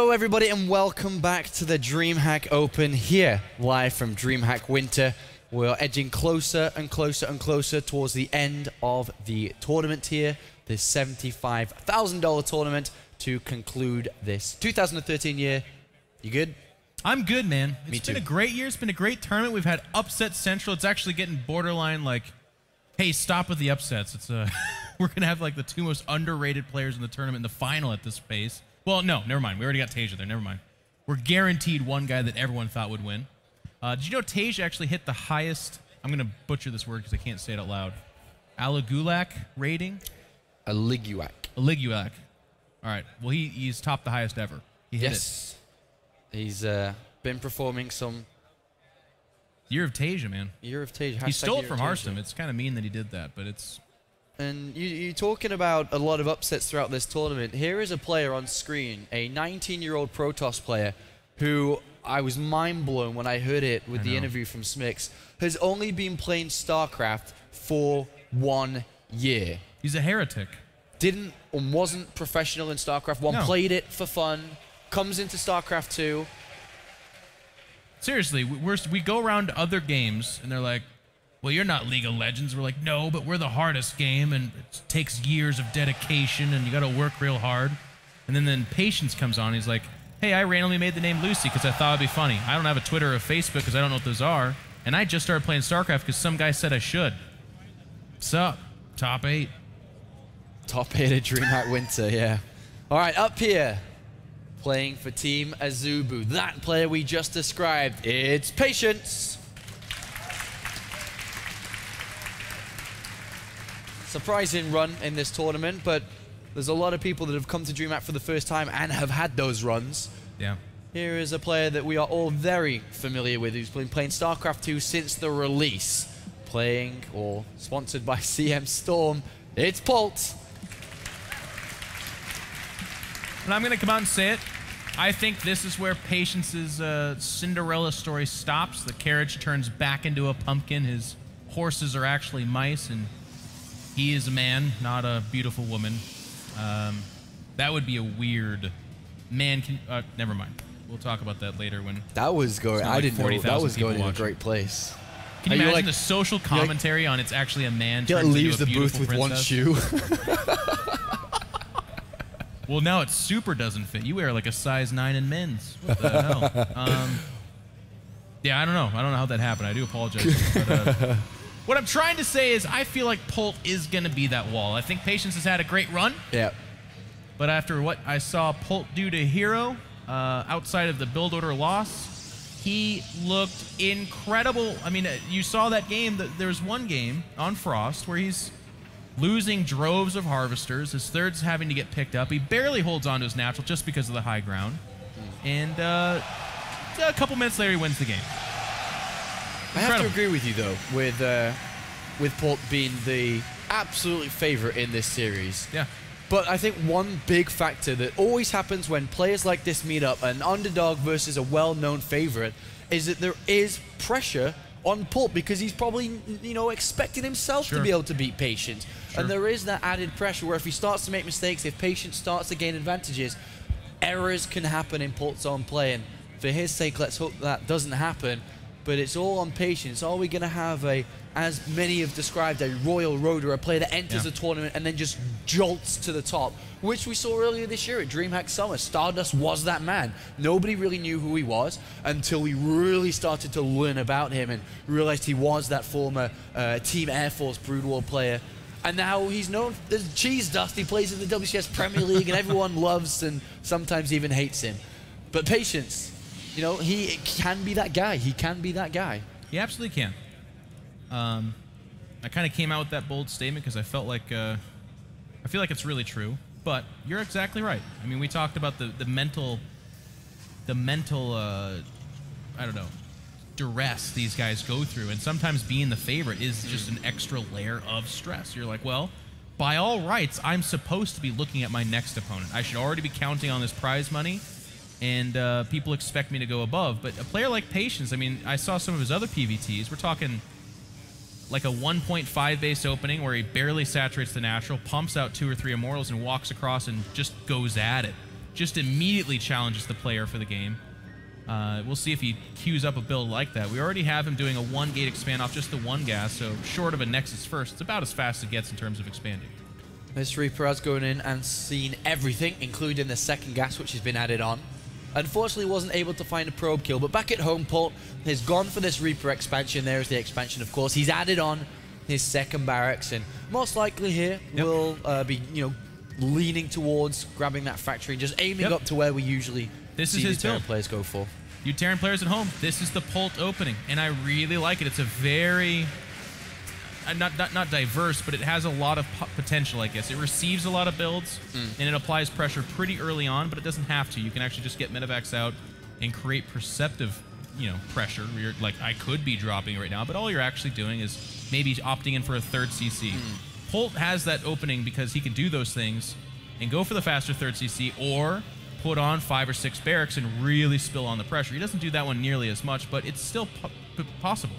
Hello everybody and welcome back to the Dreamhack Open here, live from Dreamhack Winter. We're edging closer and closer and closer towards the end of the tournament here, this $75,000 tournament to conclude this 2013 year. You good? I'm good, man. It's been a great year. It's been a great tournament. We've had upset central. It's actually getting borderline like, hey, stop with the upsets. It's we're going to have like the two most underrated players in the tournament in the final at this pace. Well, no, never mind. We already got Tasia there. Never mind. We're guaranteed one guy that everyone thought would win. Did you know Tasia actually hit the highest, I'm going to butcher this word because I can't say it out loud, Aligulak rating? Aligulak. Aligulak. All right. Well, he's topped the highest ever. He hit it. He's been performing some... Year of Tasia, man. Year of Tasia. He stole it from Hearthstone. It's kind of mean that he did that, but it's... And you're talking about a lot of upsets throughout this tournament. Here is a player on screen, a 19-year-old Protoss player who I was mind-blown when I heard it with the interview from Smix, has only been playing StarCraft for 1 year. He's a heretic. Didn't and wasn't professional in StarCraft 1, played it for fun, comes into StarCraft 2. Seriously, we go around to other games, and they're like, well, you're not League of Legends. We're like, no, but we're the hardest game, and it takes years of dedication, and you got to work real hard. And then Patience comes on. He's like, hey, I randomly made the name Lucy because I thought it'd be funny. I don't have a Twitter or a Facebook because I don't know what those are. And I just started playing StarCraft because some guy said I should. What's up? Top 8. Top 8 at Dreamhack Winter, yeah. All right, up here, playing for Team Azubu. That player we just described, it's Patience. Surprising run in this tournament, but there's a lot of people that have come to DreamHack for the first time and have had those runs. Yeah. Here is a player that we are all very familiar with, who's been playing StarCraft 2 since the release. Playing, or sponsored by CM Storm, it's Polt. And I'm going to come out and say it. I think this is where Patience's Cinderella story stops. The carriage turns back into a pumpkin. His horses are actually mice, and he is a man, not a beautiful woman. That would be a weird man. Never mind. We'll talk about that later when. That was going. I didn't know that was going in a great place. Can you imagine the social commentary on it's actually a man? He leaves the booth with one shoe. Well, now it super doesn't fit. You wear like a size 9 in men's. What the hell? Yeah, I don't know. I don't know how that happened. I do apologize. But, what I'm trying to say is I feel like Polt is going to be that wall. I think Patience has had a great run. Yeah. But after what I saw Polt do to Hero, outside of the build order loss, he looked incredible. I mean, you saw that game. There's one game on Frost where he's losing droves of harvesters. His third's having to get picked up. He barely holds on to his natural just because of the high ground. And a couple minutes later, he wins the game. I have to agree with you, though, with Polt being the absolute favorite in this series. Yeah. But I think one big factor that always happens when players like this meet up, an underdog versus a well-known favorite, is that there is pressure on Polt because he's probably, you know, expecting himself to be able to beat Patience. And there is that added pressure where if he starts to make mistakes, if Patience starts to gain advantages, errors can happen in Polt's own play. And for his sake, let's hope that doesn't happen. But it's all on Patience. Are we going to have as many have described, a royal road or a player that enters a tournament and then just jolts to the top, which we saw earlier this year at DreamHack Summer. Stardust was that man. Nobody really knew who he was until we really started to learn about him and realized he was that former Team Air Force Brood War player. And now he's known as Cheese Dust. He plays in the WCS Premier League and everyone loves and sometimes even hates him. But Patience, you know, he can be that guy. He can be that guy. He absolutely can. I kind of came out with that bold statement because I felt like I feel like it's really true. But you're exactly right. I mean, we talked about the mental I don't know, duress these guys go through, and sometimes being the favorite is just an extra layer of stress. You're like, well, by all rights, I'm supposed to be looking at my next opponent. I should already be counting on this prize money. And people expect me to go above. But a player like Patience, I mean, I saw some of his other PVTs. We're talking like a 1.5 base opening where he barely saturates the natural, pumps out 2 or 3 immortals, and walks across and just goes at it. just immediately challenges the player for the game. We'll see if he queues up a build like that. We already have him doing a 1-gate expand off just the 1 gas, so short of a Nexus first, it's about as fast as it gets in terms of expanding. This Reaper has gone in and seen everything, including the 2nd gas, which has been added on. Unfortunately, wasn't able to find a probe kill, but back at home, Polt has gone for this Reaper expansion. There's the expansion, of course. He's added on his 2nd barracks, and most likely here will be, leaning towards grabbing that factory and just aiming up to where we usually see the Terran players go for. You Terran players at home, this is the Polt opening, and I really like it. It's a very, not diverse, but it has a lot of potential, I guess. It receives a lot of builds, and it applies pressure pretty early on, but it doesn't have to. You can actually just get medevacs out and create perceptive, pressure. Where you're like, I could be dropping right now, but all you're actually doing is maybe opting in for a 3rd CC. Polt has that opening because he can do those things and go for the faster 3rd CC, or put on 5 or 6 barracks and really spill on the pressure. He doesn't do that one nearly as much, but it's still possible.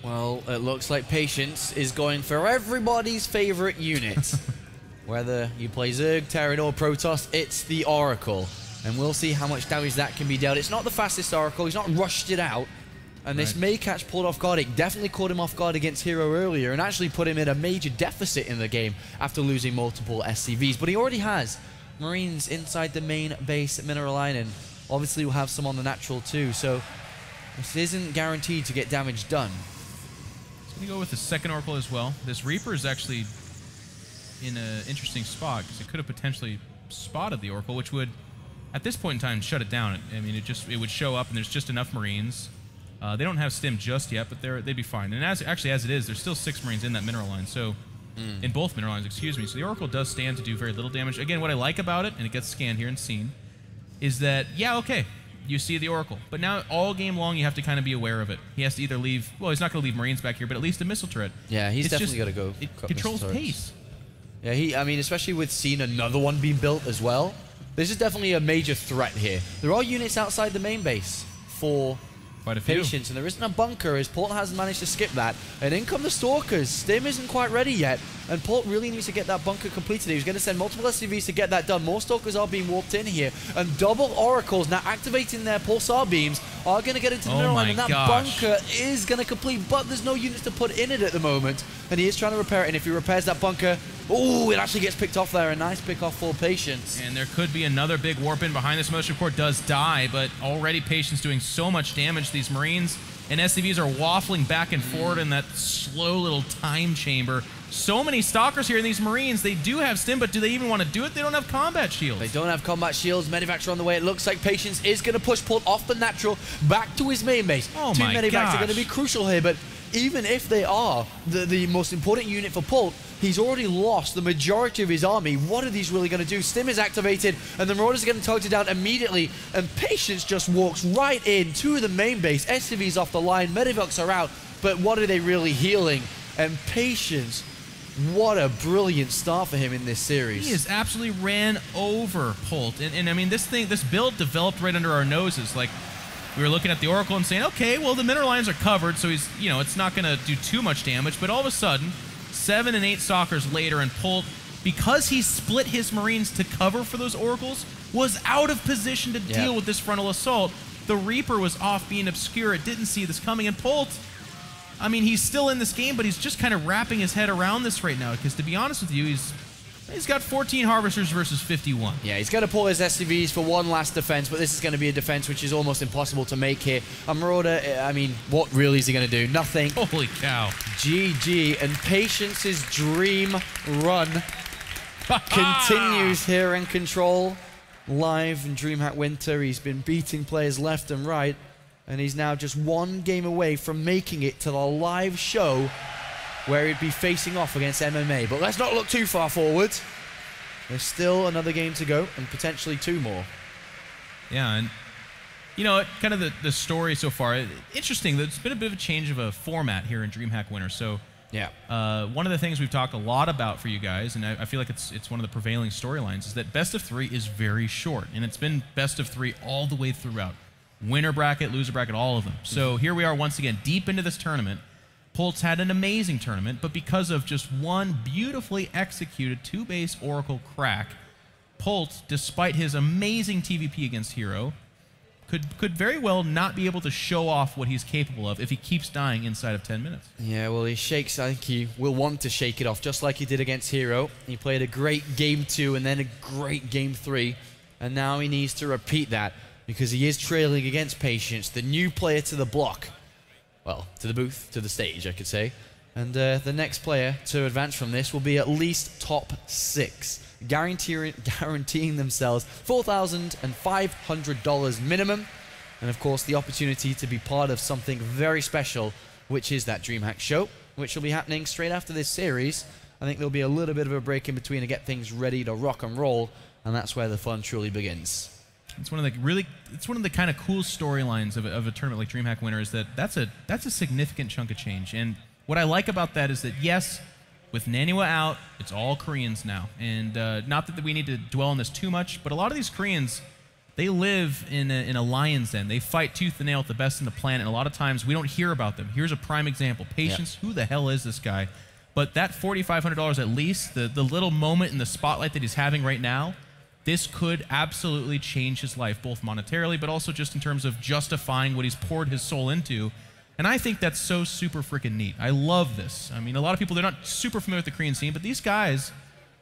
Well, it looks like Patience is going for everybody's favorite unit. Whether you play Zerg, Terran, or Protoss, it's the Oracle. And we'll see how much damage that can be dealt. It's not the fastest Oracle. He's not rushed it out. And this may catch Polt off guard. It definitely caught him off guard against Hero earlier and actually put him in a major deficit in the game after losing multiple SCVs. But he already has Marines inside the main base mineral line, and obviously we'll have some on the natural too, so this isn't guaranteed to get damage done. So we go with the 2nd Oracle as well. This Reaper is actually in an interesting spot because it could have potentially spotted the Oracle, which would, at this point in time, shut it down. I mean, it would show up and there's just enough Marines. They don't have stim just yet, but they'd be fine. And as it is, there's still 6 Marines in that mineral line, so in both mineral lines, excuse me. So the Oracle does stand to do very little damage. Again, what I like about it, and it gets scanned here and seen, is that, okay, you see the Oracle. But now, all game long, you have to kind of be aware of it. He has to either leave, well, he's not going to leave Marines back here, but at least a missile turret. Yeah, he's definitely got to go. It controls pace. Yeah, I mean, especially with seeing another one being built as well, this is definitely a major threat here. There are units outside the main base for quite a few. Patience, and there isn't a bunker as Polt has managed to skip that. And in come the Stalkers. Stim isn't quite ready yet, and Polt really needs to get that bunker completed. He was going to send multiple SCVs to get that done. More Stalkers are being warped in here, and double Oracles now activating their Pulsar beams are going to get into the middle line, and that bunker is going to complete, but there's no units to put in it at the moment, and he is trying to repair it, and if he repairs that bunker, oh, it actually gets picked off there. A nice pick off for Patience. And there could be another big warp in behind this. Motion Core does die, but already Patience doing so much damage. These Marines and SCVs are waffling back and forth in that slow little time chamber. So many Stalkers here in these Marines. They do have stim, but do they even want to do it? They don't have combat shields. They don't have combat shields. Medivacs are on the way. It looks like Patience is going to push Polt off the natural back to his main base. Oh, 2 my Medivacs gosh. are going to be crucial here, but even if they are the most important unit for Polt, he's already lost the majority of his army. What are these really going to do? Stim is activated, and the Marauders are getting toted down immediately, and Patience just walks right in to the main base. SCV's off the line, Medivacs are out, but what are they really healing? And Patience, what a brilliant start for him in this series. He has absolutely ran over Polt, and I mean, this build developed right under our noses. Like, we were looking at the Oracle and saying, okay, well, the mineral lines are covered, so he's, it's not going to do too much damage, but all of a sudden, 7 and 8 Stalkers later, and Polt, because he split his Marines to cover for those Oracles, was out of position to deal with this frontal assault. The Reaper was off being obscure. It didn't see this coming. And Polt, I mean, he's still in this game, but he's just kind of wrapping his head around this right now. Because to be honest with you, he's got 14 Harvesters versus 51. Yeah, he's going to pull his SCVs for one last defense, but this is going to be a defense which is almost impossible to make here. And Marauder, I mean, what really is he going to do? Nothing. Holy cow. GG. And Patience's dream run continues here in Control. Live in Dreamhack Winter. He's been beating players left and right, and he's now just one game away from making it to the live show where he'd be facing off against MMA. But let's not look too far forward. There's still another game to go, and potentially 2 more. Yeah, and kind of the story so far, interesting. There's been a bit of a change of a format here in Dreamhack Winter. So yeah, one of the things we've talked a lot about for you guys, and I feel like it's one of the prevailing storylines, is that best of 3 is very short, and it's been best of 3 all the way throughout. Winner bracket, loser bracket, all of them. So here we are once again, deep into this tournament. Polt's had an amazing tournament, but because of just one beautifully executed 2-base Oracle crack, Polt, despite his amazing TVP against Hero, could very well not be able to show off what he's capable of if he keeps dying inside of 10 minutes. Yeah, well, he shakes. I think he will want to shake it off, just like he did against Hero. He played a great Game 2 and then a great Game 3, and now he needs to repeat that because he is trailing against Patience, the new player to the block. Well, to the booth, to the stage, I could say. And the next player to advance from this will be at least top 6. Guaranteeing themselves $4,500 minimum, and of course the opportunity to be part of something very special, which is that Dreamhack show, which will be happening straight after this series. I think there'll be a little bit of a break in between to get things ready to rock and roll, and that's where the fun truly begins. It's one of the kind of cool storylines of a tournament like Dreamhack winner is that that's a significant chunk of change. And what I like about that is that yes, with Naniwa out, it's all Koreans now. And not that we need to dwell on this too much, but a lot of these Koreans, they live in a lion's den. They fight tooth and nail with the best in the planet, and a lot of times we don't hear about them. Here's a prime example. Patience, who the hell is this guy? But that $4,500 at least, the little moment in the spotlight that he's having right now, this could absolutely change his life, both monetarily, but also just in terms of justifying what he's poured his soul into. And I think that's so super freaking neat. I love this. I mean, a lot of people, they're not super familiar with the Korean scene, but these guys,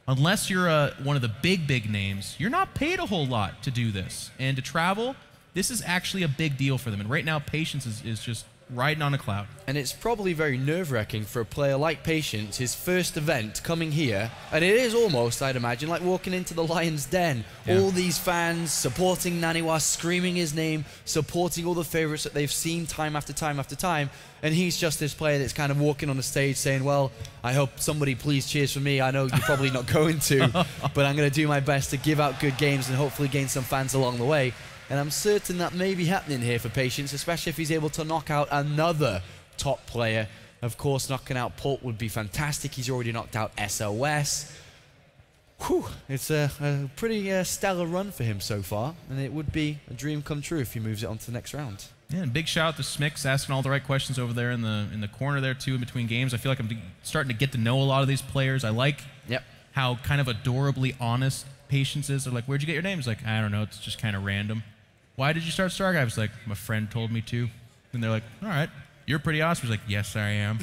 unless you're one of the big names, you're not paid a whole lot to do this. And to travel, this is actually a big deal for them. And right now, Patience is just riding on a cloud. And it's probably very nerve-wracking for a player like Patience, his first event coming here, and it is almost, I'd imagine, like walking into the Lion's Den. Yeah. All these fans supporting Naniwa, screaming his name, supporting all the favorites that they've seen time after time after time, and he's just this player that's kind of walking on the stage saying, well, I hope somebody please cheers for me. I know you're probably not going to, but I'm going to do my best to give out good games and hopefully gain some fans along the way. And I'm certain that may be happening here for Patience, especially if he's able to knock out another top player. Of course, knocking out Polt would be fantastic. He's already knocked out SOS. Whew, it's a pretty stellar run for him so far, and it would be a dream come true if he moves it on to the next round. Yeah, and big shout out to Smix asking all the right questions over there in the corner there too in between games. I feel like I'm starting to get to know a lot of these players. I like how kind of adorably honest Patience is. They're like, where'd you get your name? He's like, I don't know, it's just kind of random. Why did you start Star Guy? I was like, my friend told me to. And they're like, all right, you're pretty awesome. He's like, yes, I am.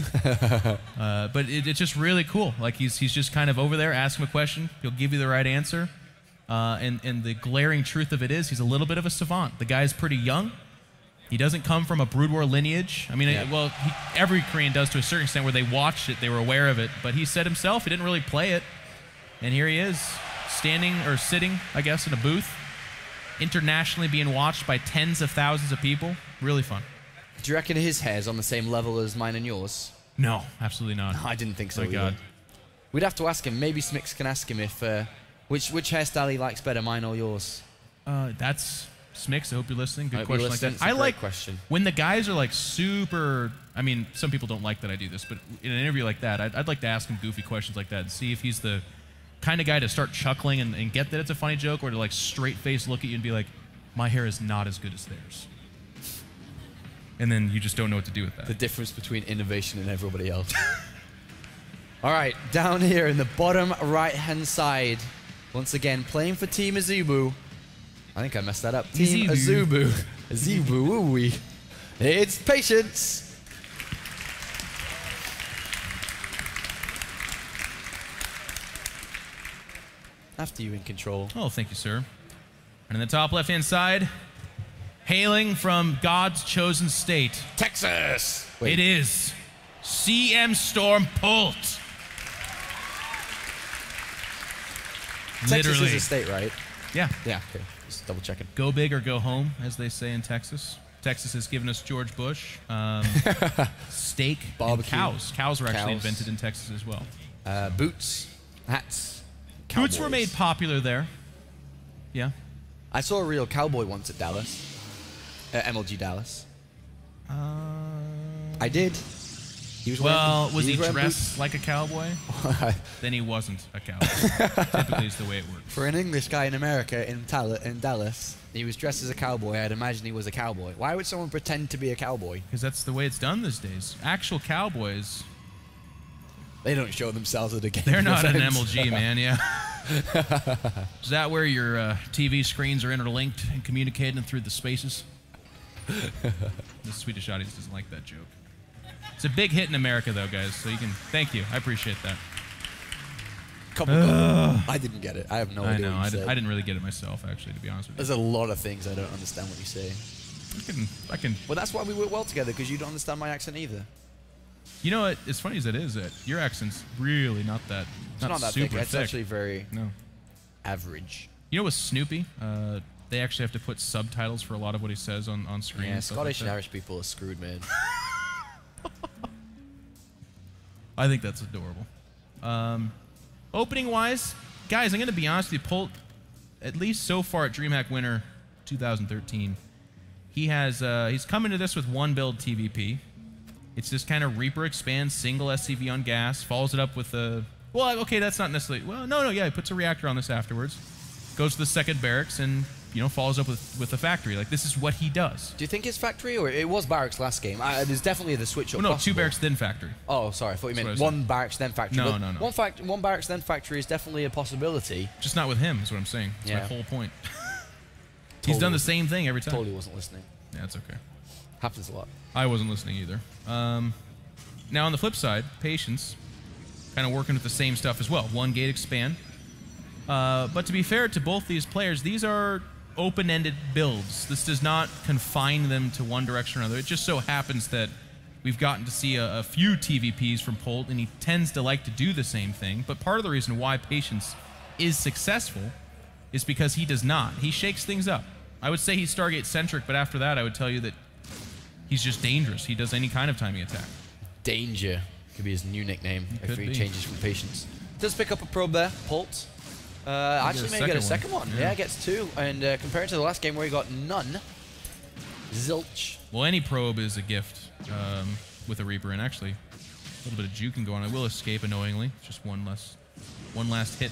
But it's just really cool. Like he's just kind of over there, ask him a question, he'll give you the right answer. And the glaring truth of it is he's a little bit of a savant. The guy's pretty young. He doesn't come from a Brood War lineage. I mean, well, every Korean does to a certain extent where they watched it, they were aware of it. But he said himself he didn't really play it. And here he is, standing or sitting, I guess, in a booth, internationally being watched by tens of thousands of people. Really fun. Do you reckon his hair's on the same level as mine and yours? No, absolutely not. No, I didn't think so. My God. We'd have to ask him. Maybe Smix can ask him if which hairstyle he likes better, mine or yours. That's Smix. I hope you're listening. Good question like that. I like question. When the guys are like super. I mean, some people don't like that I do this, but in an interview like that, I'd like to ask him goofy questions like that and see if he's the kind of guy to start chuckling and get that it's a funny joke, or to like straight face look at you and be like, my hair is not as good as theirs. And then you just don't know what to do with that. The difference between innovation and everybody else. All right, down here in the bottom right-hand side, once again, playing for Team Azubu. I think I messed that up. Team Azubu. Azubu. It's Patience. After you in control. Oh, thank you, sir. And in the top left-hand side, hailing from God's chosen state, Texas. It is CM Storm Polt. Texas Literally. is a state, right? Yeah. Yeah, okay. Just double checking. Go big or go home, as they say in Texas. Texas has given us George Bush, steak, barbecue, and cows. Cows were actually invented in Texas as well. Boots, hats. Boots Cowboys. were made popular there. Yeah. I saw a real cowboy once at Dallas. MLG Dallas. I did. He was was he dressed like a cowboy? Then he wasn't a cowboy. Typically is the way it works. For an English guy in America, in Dallas, he was dressed as a cowboy. I'd imagine he was a cowboy. Why would someone pretend to be a cowboy? Because that's the way it's done these days. Actual cowboys... They don't show themselves at a game. They're not an MLG, man, yeah. Is that where your TV screens are interlinked and communicating through the spaces? The Swedish audience doesn't like that joke. It's a big hit in America, though, guys. So you can thank you. I appreciate that. I didn't get it. I have no idea. I know. What you said. I didn't really get it myself, actually, to be honest with you. There's a lot of things I don't understand what you say. I can. Well, that's why we work well together, because you don't understand my accent either. You know what? As funny as it is, your accent's really not that. It's not that super thick. It's actually very average. You know, with Snoopy, they actually have to put subtitles for a lot of what he says on screen. Yeah, Scottish and Irish people are screwed, man. I think that's adorable. Opening-wise, guys, I'm going to be honest with you. Polt, at least so far at Dreamhack Winter 2013, he's come into this with one build TVP. It's this kind of Reaper expands, single SCV on gas, follows it up with a... Well, okay, that's not necessarily... Well, no, yeah, he puts a reactor on this afterwards. Goes to the second barracks and, follows up with a factory. Like, this is what he does. Do you think it's factory, or it was barracks last game? There's definitely the switch up. Well, no, two barracks, then factory. Oh, sorry, I thought you meant one barracks, then factory. No. One barracks, then factory is definitely a possibility. Just not with him, is what I'm saying. That's my whole point. He's done the same thing every time. Totally wasn't listening. Yeah, it's okay. Happens a lot. I wasn't listening either. Now, on the flip side, Patience, kind of working with the same stuff as well. One gate expand. But to be fair to both these players, these are open-ended builds. This does not confine them to one direction or another. It just so happens that we've gotten to see a few TVPs from Polt, and he tends to like to do the same thing. But part of the reason why Patience is successful is because he does not. He shakes things up. I would say he's Stargate-centric, but after that, I would tell you that he's just dangerous. He does any kind of timing attack. Danger could be his new nickname if he changes from Patience. Does pick up a probe there, Polt. Actually, maybe get a second one. Yeah, gets two. And compared to the last game where he got none, zilch. Well, any probe is a gift with a Reaper, and actually, a little bit of juke can go on. I will escape annoyingly. Just one last hit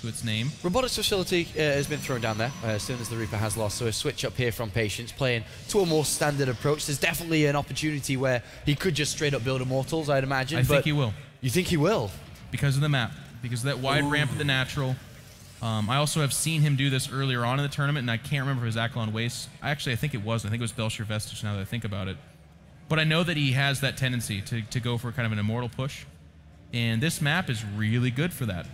to its name. Robotics facility has been thrown down there as soon as the Reaper has lost. So a switch up here from Patience, playing to a more standard approach. There's definitely an opportunity where he could just straight up build Immortals, I'd imagine. I think he will. You think he will? Because of the map. Because of that wide ramp at the natural. I also have seen him do this earlier on in the tournament, and I can't remember if it was Akalon Waste. Actually, I think it was. I think it was Belshire Vestige now that I think about it. But I know that he has that tendency to go for kind of an Immortal push. And this map is really good for that.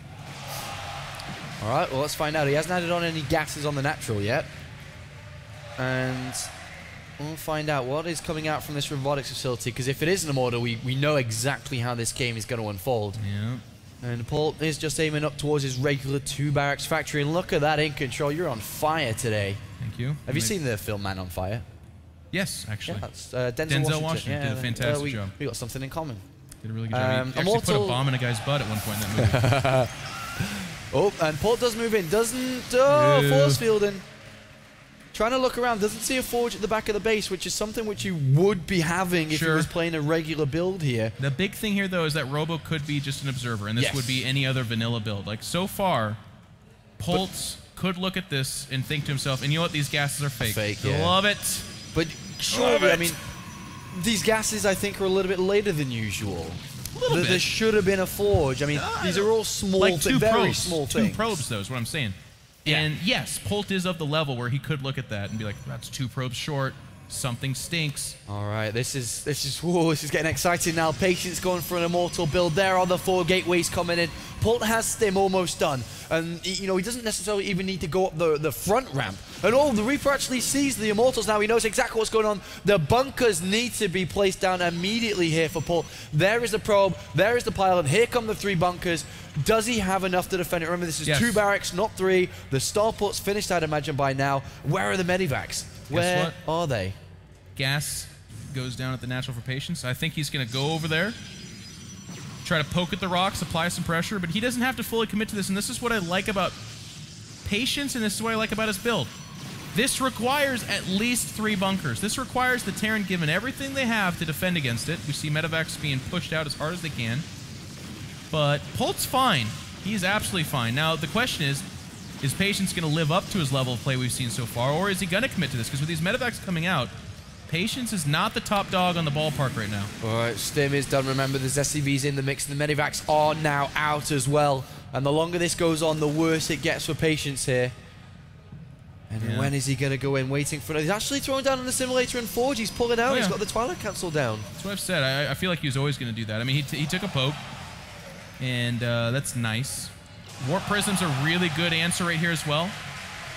All right, well, let's find out. He hasn't added on any gases on the natural yet. And we'll find out what is coming out from this robotics facility, because if it is an Immortal, we know exactly how this game is going to unfold. Yeah. And Polt is just aiming up towards his regular two barracks factory. And look at that in control. You're on fire today. Thank you. Have you seen the film Man on Fire? Yes, actually. Yeah, that's Denzel Washington. Did a fantastic job. We got something in common. Did a really good job. He actually put a bomb in a guy's butt at one point in that movie. Oh, and Polt does move in. Doesn't... Oh, force fielding. Trying to look around. Doesn't see a forge at the back of the base, which is something which you would be having if you was playing a regular build here. The big thing here, though, is that Robo could be just an observer, and this would be any other vanilla build. Like, so far, Polt could look at this and think to himself, and you know what? These gases are fake. Fake, yeah. Love it. But surely, I mean, these gases, I think, are a little bit later than usual. There should have been a forge. I mean, these are all small, like very small things. Two probes, though, is what I'm saying. Yeah. And yes, Polt is of the level where he could look at that and be like, that's two probes short. Something stinks. All right, this is getting exciting now. Patience going for an Immortal build. There are the 4 gateways coming in. Polt has Stim almost done. And, he doesn't necessarily even need to go up the front ramp. And the Reaper actually sees the Immortals now. He knows exactly what's going on. The bunkers need to be placed down immediately here for Polt. There is the probe. There is the pylon. Here come the 3 bunkers. Does he have enough to defend it? Remember, this is 2 barracks, not 3. The starport's finished, I'd imagine, by now. Where are the medivacs? Where are they? Gas goes down at the natural for Patience. I think he's going to go over there, try to poke at the rocks, apply some pressure, but he doesn't have to fully commit to this, and this is what I like about Patience, and this is what I like about his build. This requires at least 3 bunkers. This requires the Terran given everything they have to defend against it. We see medivacs being pushed out as hard as they can, but Polt's fine. He's absolutely fine. Now, the question is Patience going to live up to his level of play we've seen so far, or is he going to commit to this? Because with these medivacs coming out, Patience is not the top dog on the ballpark right now. All right, Stim is done. Remember, there's SCVs in the mix, and the medivacs are now out as well. And the longer this goes on, the worse it gets for Patience here. And when is he going to go in? Waiting for it. He's actually throwing down on the simulator and Forge. He's pulling out. He's got the Twilight Cancel down. That's what I've said. I feel like he was always going to do that. I mean, he took a poke, and that's nice. Warp Prism's a really good answer right here as well.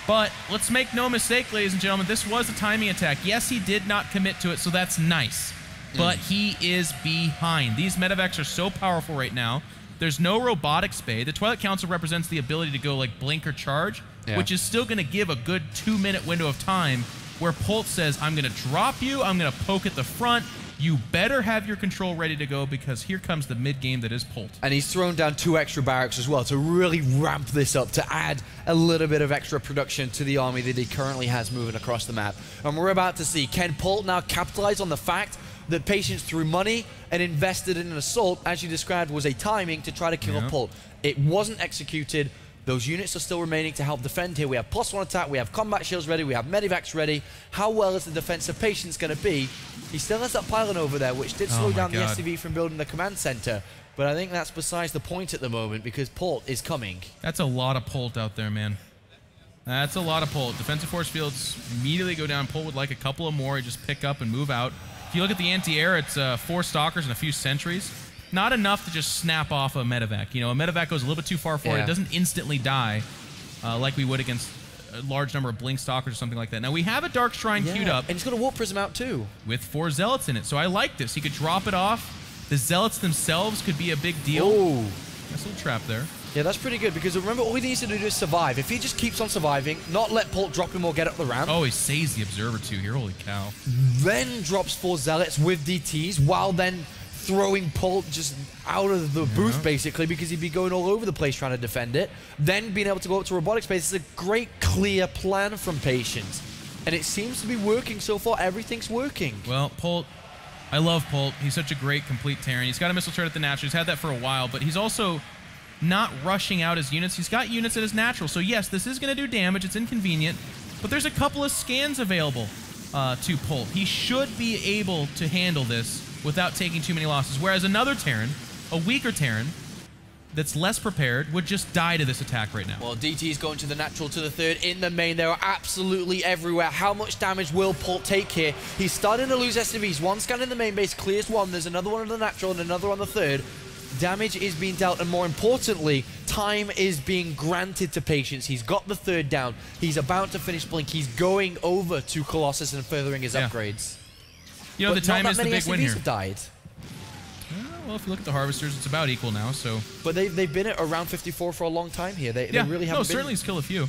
But let's make no mistake, ladies and gentlemen, this was a timing attack. Yes, he did not commit to it, so that's nice. But he is behind. These medevacs are so powerful right now. There's no robotic spay. The Twilight Council represents the ability to go like blink or charge, which is still going to give a good 2-minute window of time where Polt says, I'm going to drop you, I'm going to poke at the front, you better have your control ready to go because here comes the mid-game that is Polt. And he's thrown down 2 extra barracks as well to really ramp this up, to add a little bit of extra production to the army that he currently has moving across the map. And we're about to see, can Polt now capitalize on the fact that Patience threw money and invested in an assault, as you described, was a timing to try to kill Polt. It wasn't executed. Those units are still remaining to help defend here. We have +1 attack, we have combat shields ready, we have medivacs ready. How well is the defense of Patience going to be? He still has that pylon over there, which did slow down the SCV from building the command center. But I think that's besides the point at the moment because Polt is coming. That's a lot of Polt out there, man. That's a lot of Polt. Defensive force fields immediately go down. Polt would like a couple of more. Just pick up and move out. If you look at the anti-air, it's 4 stalkers and a few sentries. Not enough to just snap off a medevac. You know, a medevac goes a little bit too far forward. It doesn't instantly die like we would against a large number of blink stalkers or something like that. Now, we have a Dark Shrine queued up. And he's got a Warp Prism out too. With 4 Zealots in it. So I like this. He could drop it off. The Zealots themselves could be a big deal. Oh. Nice little trap there. Yeah, that's pretty good because remember, all he needs to do is survive. If he just keeps on surviving, not let Polt drop him or get up the ramp. Oh, he saves the Observer too here. Holy cow. Then drops 4 Zealots with DTs while then throwing Polt just out of the booth, basically, because he'd be going all over the place trying to defend it. Then being able to go up to robotic space is a great, clear plan from Patience. And it seems to be working so far. Everything's working. Well, Polt, I love Polt. He's such a great, complete Terran. He's got a missile turret at the natural. He's had that for a while, but he's also not rushing out his units. He's got units at his natural. So, yes, this is going to do damage. It's inconvenient. But there's a couple of scans available to Polt. He should be able to handle this without taking too many losses. Whereas another Terran, a weaker Terran, that's less prepared, would just die to this attack right now. Well, DT is going to the natural to the 3rd in the main. They are absolutely everywhere. How much damage will Polt take here? He's starting to lose SCVs. 1 scan in the main base, clears 1. There's another one on the natural and another on the 3rd. Damage is being dealt, and more importantly, time is being granted to Patience. He's got the 3rd down. He's about to finish Blink. He's going over to Colossus and furthering his upgrades. You know, but the time is the big win here. Have died. Well, if you look at the Harvesters, it's about equal now, so... But they've been at around 54 for a long time here. They really haven't been... certainly he's killed a few.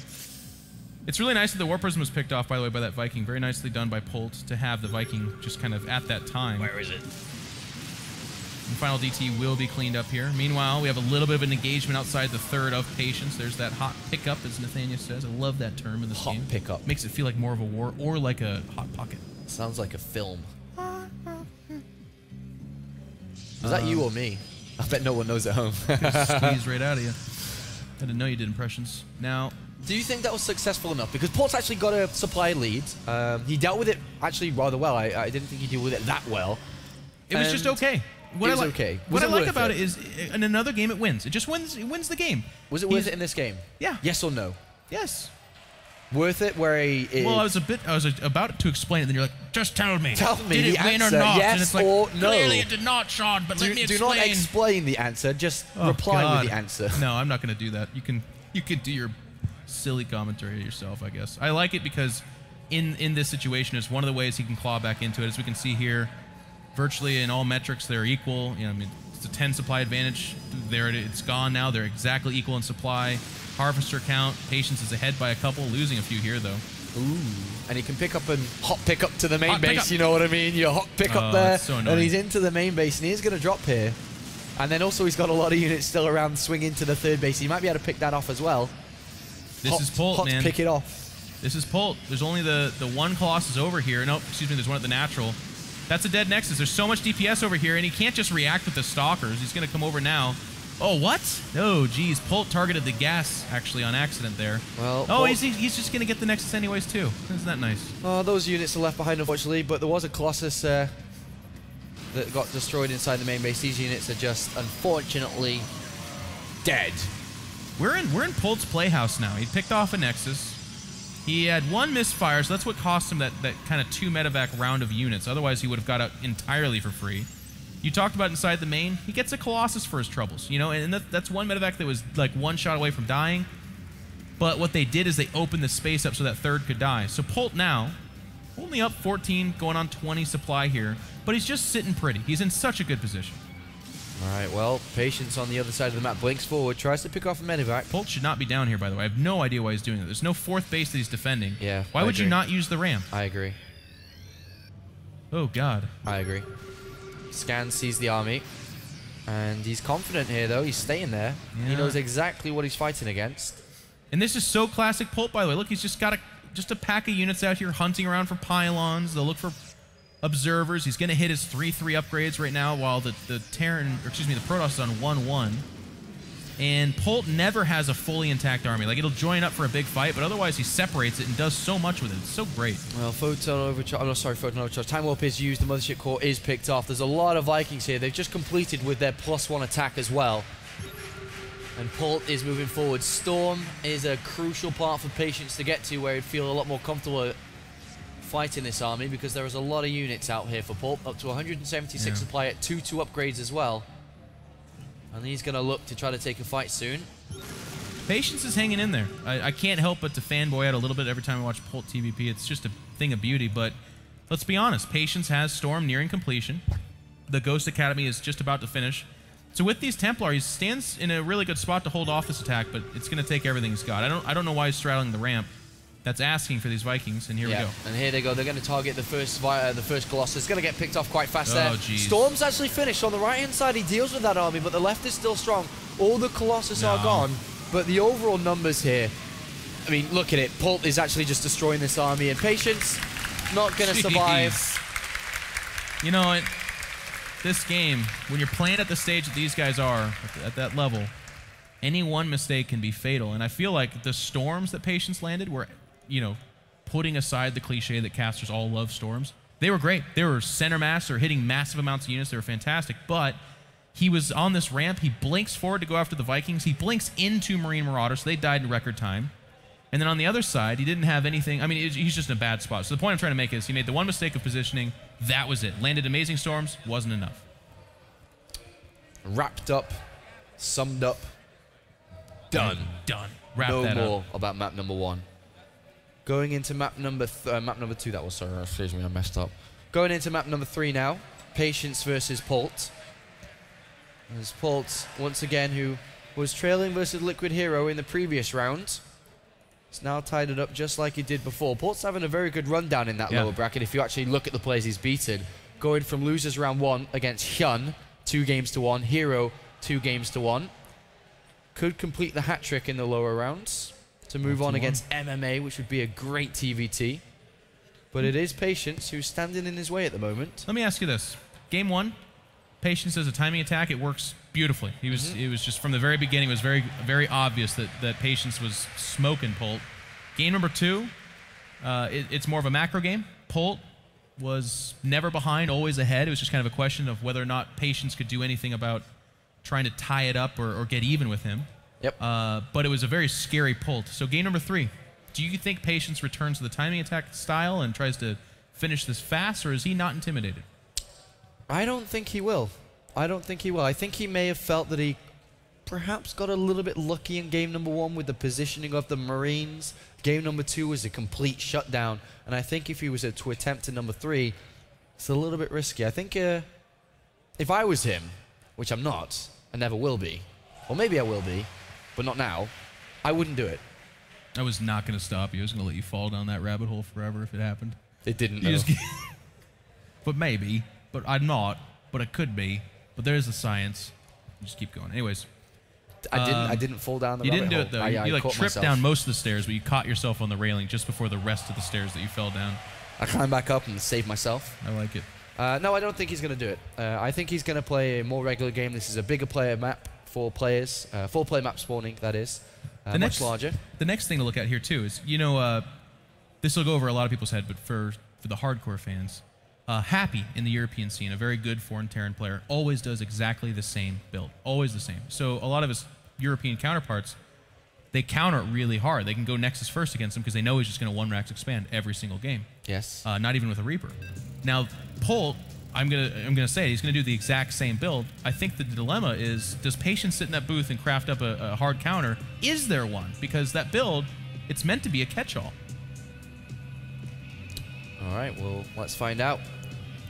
It's really nice that the Warp Prism was picked off, by the way, by that Viking. Very nicely done by Polt to have the Viking just kind of at that time. Where is it? And final DT will be cleaned up here. Meanwhile, we have a little bit of an engagement outside the 3rd of Patience. There's that hot pickup, as Nathaniel says. I love that term in this game. Hot pickup. Makes it feel like more of a war or like a hot pocket. Sounds like a film. Is that you or me? I bet no one knows at home. Squeeze right out of you. I didn't know you did impressions. Now, do you think that was successful enough? Because Polt's actually got a supply lead. He dealt with it actually rather well. I didn't think he dealt with it that well. It was just okay. What I like about it is, in another game, it wins. It just wins. It wins the game. Was it worth it in this game? Yeah. Yes or no? Yes. Worth it where he... Well, I was about to explain it, then you're like, just tell me. Tell me did the it win answer, or not? yes and it's like, or no. Clearly it did not, Sean, but let me explain. Do not explain the answer, just reply with the answer. No, I'm not going to do that. You can do your silly commentary yourself, I guess. I like it because in this situation, it's one of the ways he can claw back into it. As we can see here, virtually in all metrics, they're equal. You know, I mean, it's a 10 supply advantage. There it's gone now. They're exactly equal in supply. Harvester count. Patience is ahead by a couple, losing a few here, though. Ooh. And he can pick up and hot pick up to the main base, you know what I mean? You hot pick up there, so and he's into the main base, and he is going to drop here. And then also he's got a lot of units still around swing into the 3rd base. He might be able to pick that off as well. This is Polt, man. Pick it off. This is Polt. There's only the one Colossus over here. No, excuse me, there's one at the natural. That's a dead Nexus. There's so much DPS over here, and he can't just react with the Stalkers. He's going to come over now. Oh, what? Oh, geez. Polt targeted the gas, actually, on accident there. Well, oh, he's just going to get the Nexus anyways, too. Isn't that nice? Oh, those units are left behind, unfortunately, but there was a Colossus that got destroyed inside the main base. These units are just, unfortunately, dead. We're in Polt's playhouse now. He picked off a Nexus. He had one misfire, so that's what cost him that kind of 2 medevac round of units. Otherwise, he would have got out entirely for free. You talked about inside the main. He gets a Colossus for his troubles, you know, and that's one medevac that was like 1 shot away from dying. But what they did is they opened the space up so that third could die. So Polt now, only up 14, going on 20 supply here, but he's just sitting pretty. He's in such a good position. All right, well, Patience on the other side of the map blinks forward, tries to pick off a medevac. Polt should not be down here, by the way. I have no idea why he's doing that. There's no 4th base that he's defending. Yeah, why would you not use the ramp? I agree. Oh, God. I agree. Scan sees the army, and he's confident here, though. He's staying there. Yeah. He knows exactly what he's fighting against. And this is so classic Polt, by the way. Look, he's just got a pack of units out here hunting around for pylons. They'll look for observers. He's going to hit his 3-3 upgrades right now while the Protoss is on 1-1. And Polt never has a fully intact army. Like, it'll join up for a big fight, but otherwise he separates it and does so much with it. It's so great. Well, Photon overcharge. Oh, no, sorry, Photon overcharge. Time Warp is used. The Mothership Core is picked off. There's a lot of Vikings here. They've just completed with their +1 attack as well. And Polt is moving forward. Storm is a crucial part for Patience to get to, where he'd feel a lot more comfortable fighting this army, because there is a lot of units out here for Polt. Up to 176 supply at 2-2 upgrades as well. And he's going to look to try to take a fight soon. Patience is hanging in there. I can't help but to fanboy out a little bit every time I watch Polt TVP. It's just a thing of beauty, but let's be honest. Patience has Storm nearing completion. The Ghost Academy is just about to finish. So with these Templar, he stands in a really good spot to hold off this attack, but it's going to take everything he's got. I don't know why he's straddling the ramp. That's asking for these Vikings, and here we go. And here they go. They're going to target the first Colossus. It's going to get picked off quite fast there. Geez. Storm's actually finished. On the right-hand side, he deals with that army, but the left is still strong. All the Colossus are gone, but the overall numbers here, I mean, look at it. Polt is actually just destroying this army, and Patience not going to survive. You know what? This game, when you're playing at the stage that these guys are, at that level, any one mistake can be fatal. And I feel like the storms that Patience landed were, you know, putting aside the cliche that casters all love storms, they were great. They were center mass. They're hitting massive amounts of units. They were fantastic. But he was on this ramp. He blinks forward to go after the Vikings. He blinks into Marine Marauders, so they died in record time. And then on the other side, he didn't have anything. I mean, he's just in a bad spot. So the point I'm trying to make is he made the one mistake of positioning. That was it. Landed amazing storms. Wasn't enough. Wrapped up. Summed up. Done. Done. Wrap no that more up. about map number 1. Going into map number 2, that was, sorry, excuse me, I messed up. Going into map number 3 now. Patience versus Polt. As Polt, once again, who was trailing versus Liquid Hero in the previous round, it's now tied it up just like he did before. Polt's having a very good rundown in that lower bracket if you actually look at the players he's beaten. Going from losers round 1 against Hyun, 2-1, Hero, 2-1. Could complete the hat trick in the lower rounds to move on against MMA, which would be a great TVT. But it is Patience who's standing in his way at the moment. Let me ask you this. Game 1, Patience as a timing attack, it works beautifully. It was just from the very beginning, it was very, very obvious that Patience was smoking Polt. Game number 2, it's more of a macro game. Polt was never behind, always ahead. It was just kind of a question of whether or not Patience could do anything about trying to tie it up or get even with him. Yep. But it was a very scary Polt. So game number 3, do you think Patience returns to the timing attack style and tries to finish this fast, or is he not intimidated? I don't think he will. I think he may have felt that he perhaps got a little bit lucky in game number 1 with the positioning of the Marines. Game number 2 was a complete shutdown. And I think if he was to attempt in number 3, it's a little bit risky. I think if I was him, which I'm not, I never will be, or maybe I will be, but not now, I wouldn't do it. I was not going to stop you. I was going to let you fall down that rabbit hole forever if it happened. It didn't, But maybe. But I'm not. But it could be. But there's the science. Just keep going. Anyways. I didn't fall down the rabbit hole. You didn't do it, though. You like tripped myself down most of the stairs, but you caught yourself on the railing just before the rest of the stairs that you fell down. I climbed back up and saved myself. I like it. No, I don't think he's going to do it. I think he's going to play a more regular game. This is a bigger player map for players. 4-player map spawning, that is. Much larger. The next thing to look at here, too, is, you know, this will go over a lot of people's head, but for the hardcore fans, Happy in the European scene, a very good foreign Terran player, always does exactly the same build. Always the same. So a lot of his European counterparts they counter it really hard. They can go Nexus first against him because they know he's just going to 1-rax expand every single game. Yes. Not even with a Reaper. Now, Polt, I'm gonna say he's gonna do the exact same build. I think the dilemma is, does Patience sit in that booth and craft up a hard counter? Is there one? Because that build, it's meant to be a catch-all. All right, well, let's find out.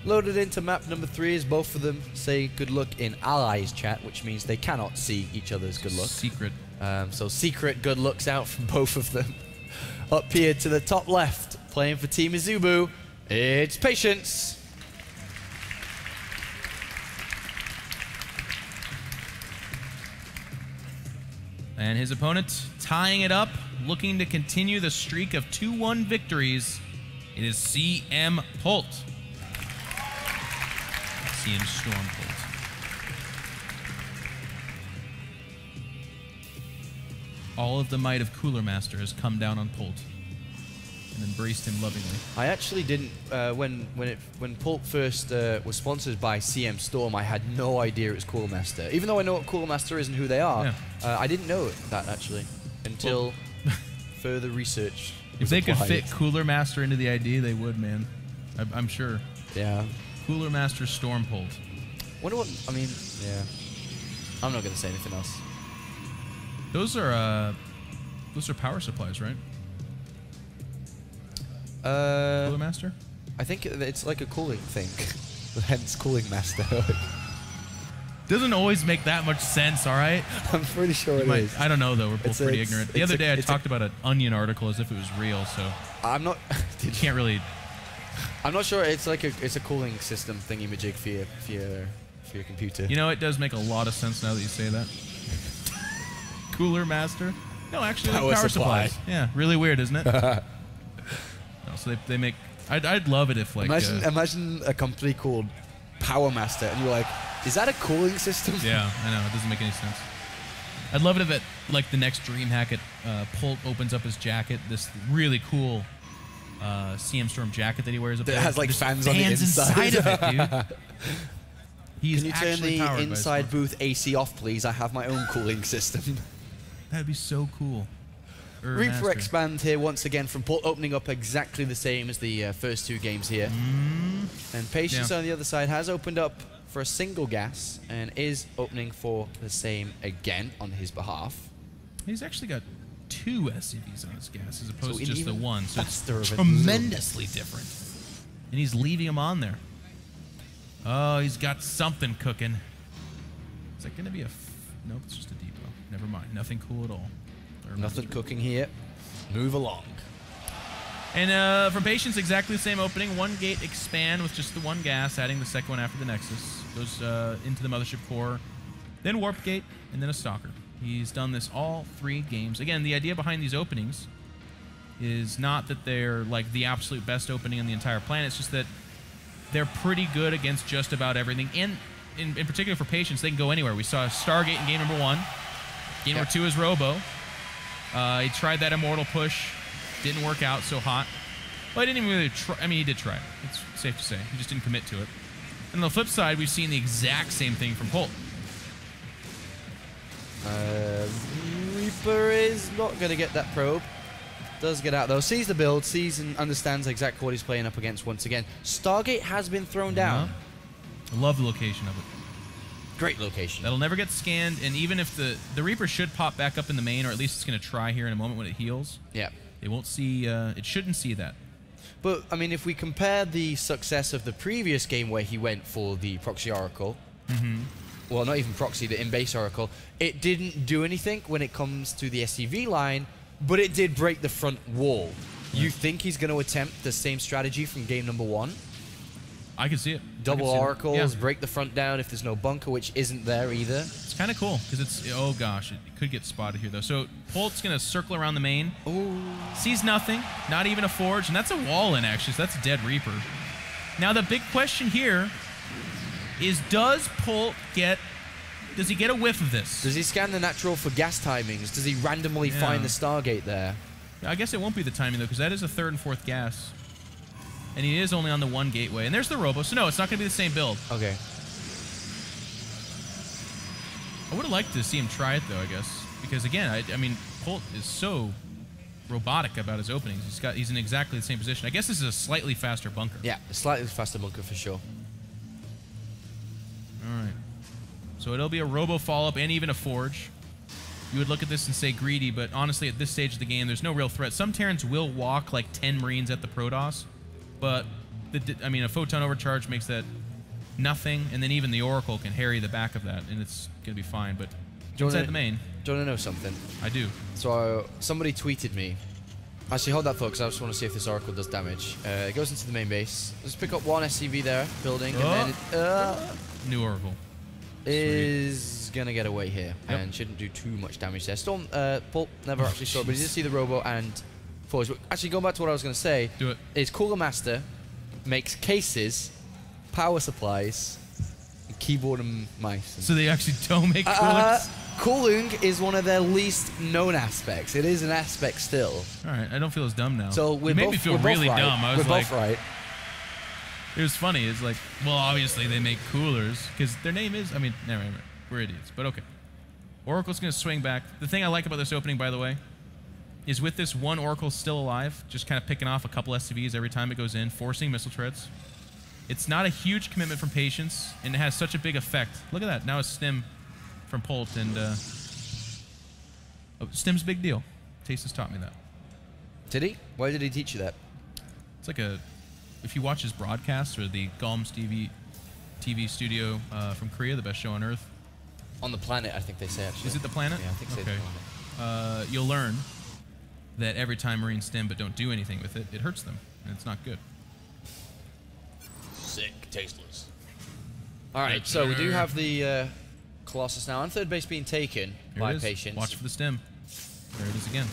Loaded into map number 3 as both of them say good luck in allies chat, which means they cannot see each other's good luck. Secret. So secret good looks out from both of them. Up here to the top left, playing for Team Izubu, it's Patience. And his opponent tying it up, looking to continue the streak of 2-1 victories. It is CM Polt. CM Storm Polt. All of the might of Cooler Master has come down on Polt and embraced him lovingly. I actually didn't, when Polt first was sponsored by CM Storm, I had no idea it was Cooler Master. Even though I know what Cooler Master is and who they are, I didn't know that actually until further research. If they could fit Cooler Master into the ID, they would, man. I'm sure. Yeah. Cooler Master Storm Polt. Wonder what, I mean, yeah. I'm not going to say anything else. Those are power supplies, right? Cooler Master? I think it's like a cooling thing. Hence Cooling Master. Doesn't always make that much sense, all right? I'm pretty sure it is. I don't know, though. We're both pretty ignorant. The other day, I talked about an Onion article as if it was real, so... I'm not... you can't really... I'm not sure. It's like it's a cooling system thingy-majig for your computer. You know, it does make a lot of sense now that you say that. Cooler Master? No, actually, like power supplies. Yeah, really weird, isn't it? No, so they make... I'd love it if, like... Imagine a company called Power Master, and you're like, is that a cooling system? Yeah, I know. It doesn't make any sense. I'd love it if, like, the next Dreamhack Polt opens up his jacket, this really cool CM Storm jacket that he wears up there. That has, like, fans on the inside. of it, dude. He's Can you turn the inside booth AC off, please? I have my own cooling system. That'd be so cool. Reaper expand here once again from Polt, opening up exactly the same as the first 2 games here. And Patience on the other side has opened up for a single gas and is opening for the same again on his behalf. He's actually got 2 SCVs on his gas as opposed to just the one, so it's tremendously tremendously different. And he's leaving him on there. Oh, he's got something cooking. Is that going to be a... Nope, it's just a depot. Never mind. Nothing cool at all. Nothing cooking here. Move along. And from Patience, exactly the same opening. 1 gate expand with just the 1 gas, adding the second one after the Nexus. Goes into the Mothership core, then Warp Gate, and then a Stalker. He's done this all 3 games. Again, the idea behind these openings is not that they're like the absolute best opening on the entire planet. It's just that they're pretty good against just about everything. And in particular for Patience, they can go anywhere. We saw Stargate in game number 1. Game number 2 is Robo. He tried that Immortal push. Didn't work out so hot. Well, he didn't even really try. I mean, he did try it. It's safe to say. He just didn't commit to it. And on the flip side, we've seen the exact same thing from Polt. Reaper is not going to get that probe. Does get out, though. Sees the build, sees and understands exactly what he's playing up against once again. Stargate has been thrown down. I love the location of it. Great location. That'll never get scanned, and even if the Reaper should pop back up in the main, or at least it's going to try here in a moment when it heals. Yeah. It won't see, it shouldn't see that. But, I mean, if we compare the success of the previous game where he went for the Proxy Oracle, well, not even Proxy, the in-base Oracle, it didn't do anything when it comes to the SCV line, but it did break the front wall. Yeah. You think he's going to attempt the same strategy from game number 1? I can see it. Double Oracles, break the front down if there's no bunker, which isn't there either. It's kind of cool, because it's... Oh, gosh. It could get spotted here, though. So, Polt's going to circle around the main. Ooh. Sees nothing. Not even a Forge. And that's a wall-in, actually. So, that's a dead Reaper. Now, the big question here is, does Polt get... Does he get a whiff of this? Does he scan the natural for gas timings? Does he randomly find the Stargate there? I guess it won't be the timing, though, because that is a 3rd and 4th gas. And he is only on the 1 gateway. And there's the Robo. So, no, it's not going to be the same build. Okay. I would have liked to see him try it, though, I guess. Because, again, I mean, Polt is so robotic about his openings. He's in exactly the same position. I guess this is a slightly faster bunker. Yeah, a slightly faster bunker for sure. All right. So it'll be a robo follow-up and even a forge. You would look at this and say greedy, but honestly, at this stage of the game, there's no real threat. Some Terrans will walk like 10 Marines at the Protoss, but, I mean, a Photon Overcharge makes that nothing, and then even the Oracle can harry the back of that, and it's going to be fine. But inside the main... Do you want to know something? I do. So somebody tweeted me. Actually, hold that thought, because I just want to see if this Oracle does damage. It goes into the main base. Let's pick up one SCV there, building, and then New Oracle. Is going to get away here, and shouldn't do too much damage there. Storm, Polt never actually saw it, but he did see the Robo and Forge. Actually, going back to what I was going to say, is Cooler Master makes cases, power supplies, and keyboard and mice. So they actually don't make coolers? Cooling is one of their least known aspects. It is an aspect still. All right, I don't feel as dumb now. So you made me feel really dumb. I was we're both right. It was funny. It's like, well, obviously they make coolers because their name is. I mean, never mind. We're idiots, but okay. Oracle's going to swing back. The thing I like about this opening, by the way, is with this one Oracle still alive, just kind of picking off a couple SCVs every time it goes in, forcing missile treads. It's not a huge commitment from Patience, and it has such a big effect. Look at that. Now a stim from Polt, and stim's a big deal. Taste has taught me that. Did he? Why did he teach you that? It's like a... If you watch his broadcasts or the Galms TV studio from Korea, the best show on Earth. On the planet, I think they say, actually. Is it the planet? Yeah, I think so. Okay. The planet. You'll learn that every time Marines stim but don't do anything with it, it hurts them, and it's not good. Sick, tasteless. All right, so we do have the Colossus now on third base being taken by Patience. Watch for the stim. There it is again.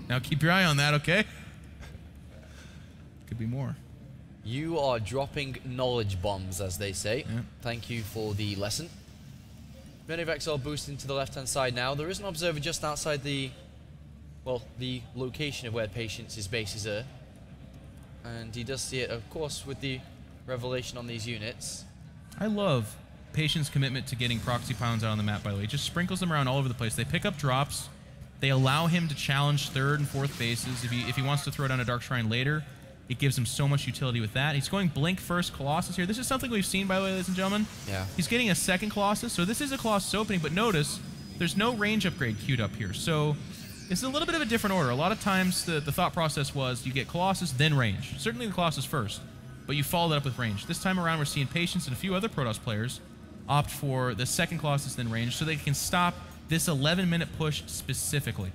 Now keep your eye on that, okay? Could be more. You are dropping knowledge bombs, as they say. Yeah. Thank you for the lesson. Medivacs are boosting to the left-hand side now. There is an observer just outside the, well, the location of where Patience's bases are. And he does see it, of course, with the revelation on these units. I love Patience's commitment to getting proxy pylons out on the map, by the way. He just sprinkles them around all over the place. They pick up drops. They allow him to challenge third and fourth bases. If he wants to throw down a Dark Shrine later, it gives him so much utility with that. He's going Blink first Colossus here. This is something we've seen, by the way, ladies and gentlemen. Yeah. He's getting a second Colossus, so this is a Colossus opening, but notice there's no range upgrade queued up here. So it's a little bit of a different order. A lot of times the thought process was you get Colossus, then range. Certainly the Colossus first, but you follow that up with range. This time around, we're seeing Patience and a few other Protoss players opt for the second Colossus, then range, so they can stop this 11-minute push specifically.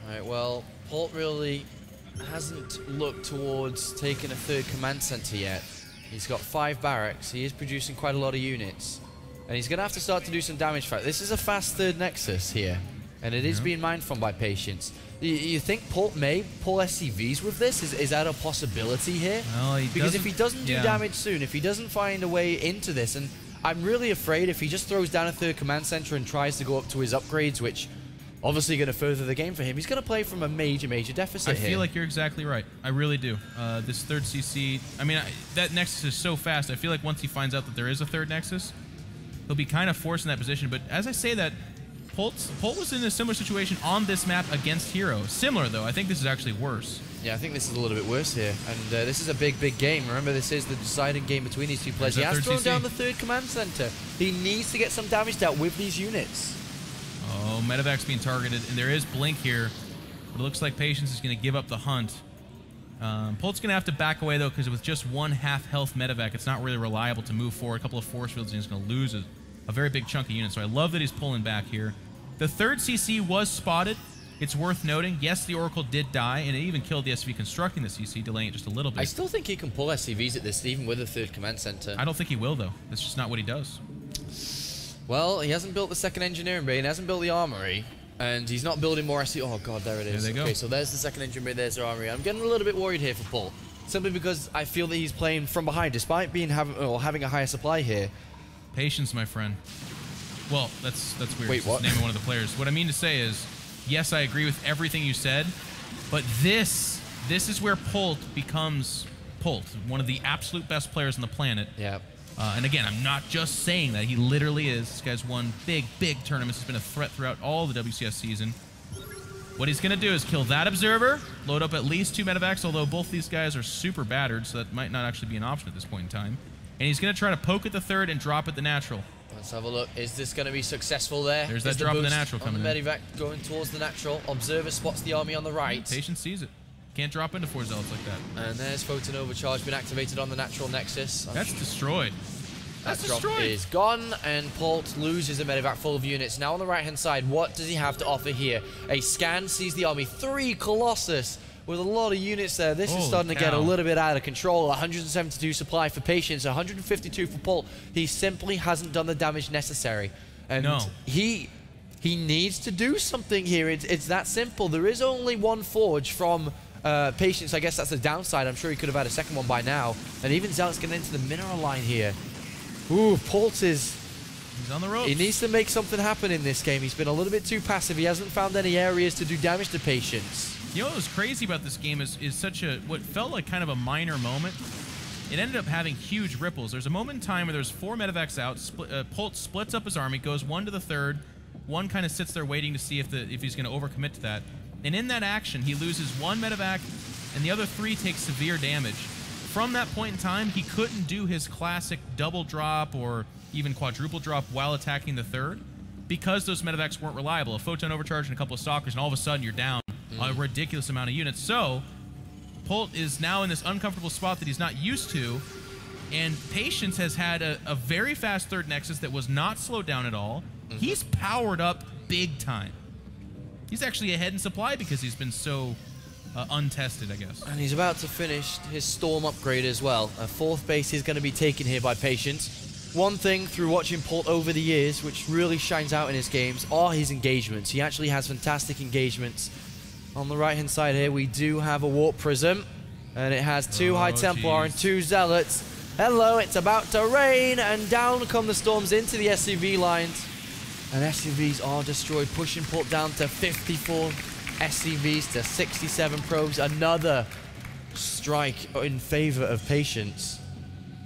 All right, well, Polt really hasn't looked towards taking a third command center yet. He's got 5 barracks. He is producing quite a lot of units. And he's going to have to start to do some damage. This is a fast third nexus here. And it is being mined from by Patience. You think Polt may pull SCVs with this? Is that a possibility here? Well, because if he doesn't do damage soon, if he doesn't find a way into this, and I'm really afraid if he just throws down a third command center and tries to go up to his upgrades, which obviously going to further the game for him, he's going to play from a major deficit here. I feel like you're exactly right. I really do. This third CC, I mean, that Nexus is so fast. I feel like once he finds out that there is a third Nexus, he'll be kind of forced in that position. But as I say that, Polt was in a similar situation on this map against Hero. Similar, though. I think this is actually worse. Yeah, I think this is a little bit worse here. And this is a big game. Remember, this is the deciding game between these two players. He has thrown down the third command center. He needs to get some damage dealt with these units. Oh, Medevac's being targeted, and there is Blink here. But it looks like Patience is going to give up the hunt. Polt's going to have to back away, though, because with just 1/2 health Medevac, it's not really reliable to move forward. A couple of force fields, and he's going to lose a very big chunk of units. So I love that he's pulling back here. The third CC was spotted. It's worth noting. Yes, the Oracle did die, and it even killed the SV constructing the CC, delaying it just a little bit. I still think he can pull SCVs at this, even with a third command center. I don't think he will, though. That's just not what he does. Well, he hasn't built the second engineering bay, and hasn't built the armory, and he's not building more SC. Oh god, there it is. There they go. Okay, so there's the second engineering bay, there's the armory. I'm getting a little bit worried here for Polt, simply because I feel that he's playing from behind, despite having a higher supply here. Patience, my friend. Well, that's weird. Wait, what? Name of one of the players. What I mean to say is, yes, I agree with everything you said, but this is where Polt becomes Polt, one of the absolute best players on the planet. Yeah. And again, I'm not just saying that. He literally is. This guy's won big, big tournaments. He's been a threat throughout all the WCS season. What he's going to do is kill that Observer, load up at least 2 medevacs, although both these guys are super battered, so that might not actually be an option at this point in time. And he's going to try to poke at the third and drop at the natural. Let's have a look. Is this going to be successful there? There's that drop of the natural coming in. Medivac going towards the natural. Observer spots the army on the right. Patience sees it. Can't drop into 4 zealots like that. And there's Photon Overcharge being activated on the natural nexus. That's destroyed. That drop is gone, and Polt loses a medevac full of units. Now on the right-hand side, what does he have to offer here? A scan sees the army. 3 Colossus with a lot of units there. This is starting to get a little bit out of control. 172 supply for Patience, 152 for Polt. He simply hasn't done the damage necessary. And he needs to do something here. It's that simple. There is only 1 forge from Patience. I guess that's the downside. I'm sure he could have had a second one by now. And even Zealot's getting into the mineral line here. Ooh, Polt is... He's on the ropes. He needs to make something happen in this game. He's been a little bit too passive. He hasn't found any areas to do damage to Patience. You know what was crazy about this game is such a... What felt like kind of a minor moment. It ended up having huge ripples. There's a moment in time where there's 4 medevacs out. Polt splits up his army, goes 1 to the third. 1 kind of sits there waiting to see if he's going to overcommit to that. And in that action, he loses 1 medevac, and the other 3 take severe damage. From that point in time, he couldn't do his classic double drop or even quadruple drop while attacking the third because those medevacs weren't reliable. A photon overcharge and a couple of stalkers, and all of a sudden you're down a ridiculous amount of units. So Polt is now in this uncomfortable spot that he's not used to, and Patience has had a very fast third nexus that was not slowed down at all. He's powered up big time. He's actually ahead in supply because he's been so untested, I guess. And he's about to finish his Storm upgrade as well. A 4th base is going to be taken here by Patience. One thing through watching Polt over the years, which really shines out in his games, are his engagements. He actually has fantastic engagements. On the right-hand side here, we do have a Warp Prism, and it has 2 High Templar and 2 Zealots. Hello, it's about to rain, and down come the Storms into the SCV lines. And SCVs are destroyed, pushing Polt down to 54 SCVs to 67 probes. Another strike in favor of Patience.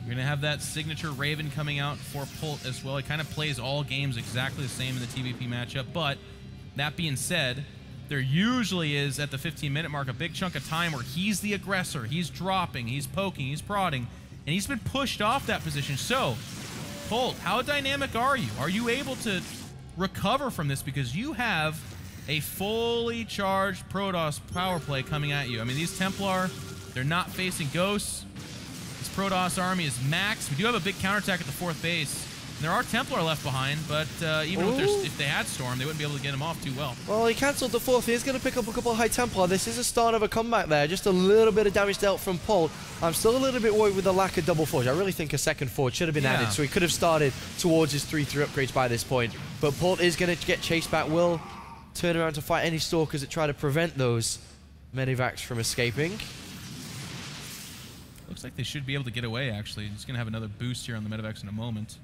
We're going to have that signature Raven coming out for Polt as well. He kind of plays all games exactly the same in the TVP matchup. But that being said, there usually is at the 15-minute mark a big chunk of time where he's the aggressor. He's dropping, he's poking, he's prodding, and he's been pushed off that position. So, Polt, how dynamic are you? Are you able to recover from this? Because you have a fully charged Protoss power play coming at you. I mean, these Templar, they're not facing ghosts. This Protoss army is max. We do have a big counterattack at the 4th base. And there are Templar left behind, but even if they had Storm, they wouldn't be able to get him off too well. Well, he cancelled the 4th. He's going to pick up a couple of High Templar. This is a start of a comeback there. Just a little bit of damage dealt from Polt. I'm still a little bit worried with the lack of double forge. I really think a second forge should have been added, so he could have started towards his 3-3 upgrades by this point. But Polt is going to get chased back. Will turn around to fight any stalkers that try to prevent those medevacs from escaping. Looks like they should be able to get away, actually. He's going to have another boost here on the medevacs in a moment.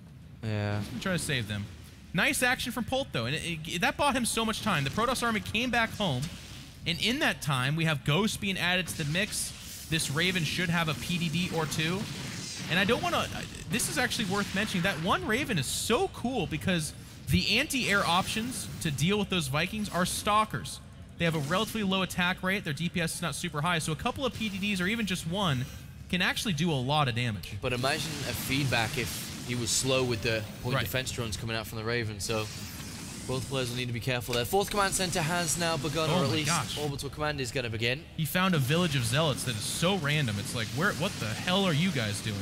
Yeah. He's going to try to save them. Nice action from Polt, though, and that bought him so much time. The Protoss army came back home, and in that time, we have Ghosts being added to the mix. This Raven should have a PDD or 2. And I don't want to... This is actually worth mentioning. That one Raven is so cool because the anti-air options to deal with those Vikings are stalkers. They have a relatively low attack rate. Their DPS is not super high, so a couple of PDDs or even just one can actually do a lot of damage. But imagine a feedback if he was slow with the point defense drones coming out from the Raven, so both players will need to be careful there. 4th Command Center has now begun, or at least Orbital Command is going to begin. He found a village of Zealots that is so random. It's like, what the hell are you guys doing?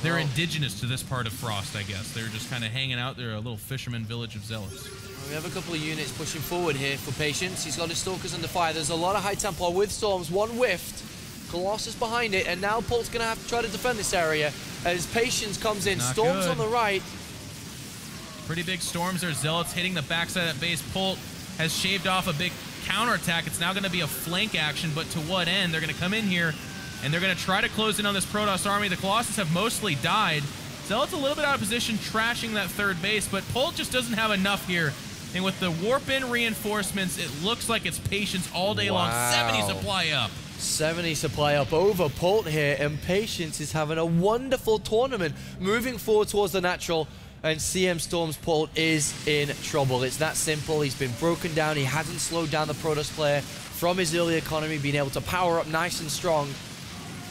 They're indigenous to this part of Frost, I guess. They're just kind of hanging out. They're a little fisherman village of Zealots. We have a couple of units pushing forward here for Patience. He's got his Stalkers under fire. There's a lot of High Templar with Storms. One whiffed. Colossus behind it, and now Polt's going to have to try to defend this area as Patience comes in. Storms on the right. Pretty big Storms. There's Zealots hitting the backside of that base. Polt has shaved off a big counterattack. It's now going to be a flank action, but to what end? They're going to come in here, and they're going to try to close in on this Protoss army. The Colossus have mostly died. Zealots a little bit out of position, trashing that third base, but Polt just doesn't have enough here. And with the warp-in reinforcements, it looks like it's Patience all day long. 70 supply up. 70 supply up over Polt here, and Patience is having a wonderful tournament, moving forward towards the natural, and CM Storm's Polt is in trouble. It's that simple. He's been broken down. He hasn't slowed down the Protoss player from his early economy, being able to power up nice and strong.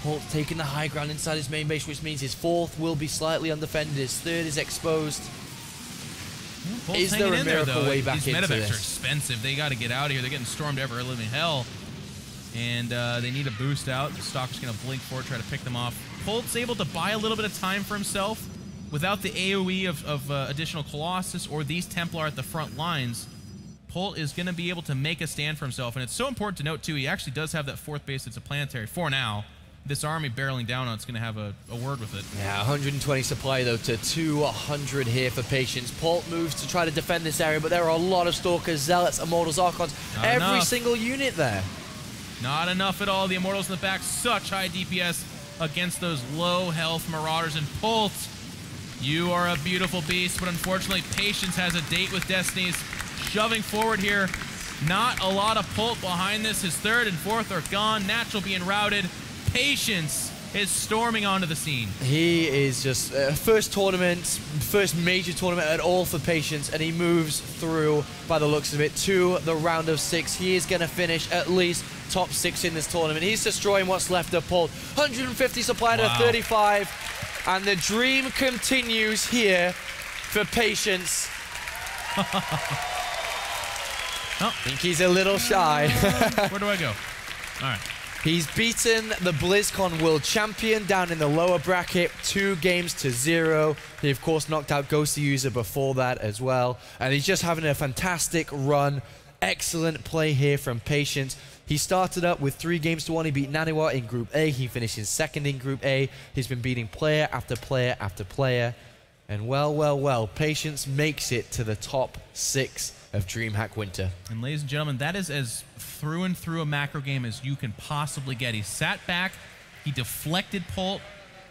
Polt taking the high ground inside his main base, which means his fourth will be slightly undefended. His third is exposed. Polt's is there a miracle way back These into medevacs this? are expensive. They got to get out of here. They're getting stormed ever living hell. And they need a boost out. The Stalker's going to blink for it, try to pick them off. Polt's able to buy a little bit of time for himself. Without the AoE of additional Colossus or these Templar at the front lines, Polt is going to be able to make a stand for himself. And it's so important to note, too, he actually does have that fourth base. It's a planetary for now. This army barreling down on it's going to have a word with it. Yeah, 120 supply, though, to 200 here for Patience. Polt moves to try to defend this area, but there are a lot of Stalkers, Zealots, Immortals, Archons. Every single unit there. Not enough at all. The Immortals in the back, such high DPS against those low health Marauders. And Polt, you are a beautiful beast, but unfortunately Patience has a date with Destiny's. Shoving forward here. Not a lot of Polt behind this. His third and fourth are gone. Natural being routed. Patience is storming onto the scene. He is just first major tournament at all for Patience, and he moves through, by the looks of it, to the round of 6. He is going to finish at least top 6 in this tournament. He's destroying what's left of Polt. 150 supply to 35, and the dream continues here for Patience. I think he's a little shy. Where do I go? All right. He's beaten the BlizzCon World Champion down in the lower bracket, 2-0. He, of course, knocked out Ghosty User before that as well. And he's just having a fantastic run. Excellent play here from Patience. He started up with 3-1. He beat Naniwa in Group A. He finished in second in Group A. He's been beating player after player after player. And well, Patience makes it to the top 6 of Dreamhack Winter. And ladies and gentlemen, that is as through and through a macro game as you can possibly get. He sat back, he deflected Polt,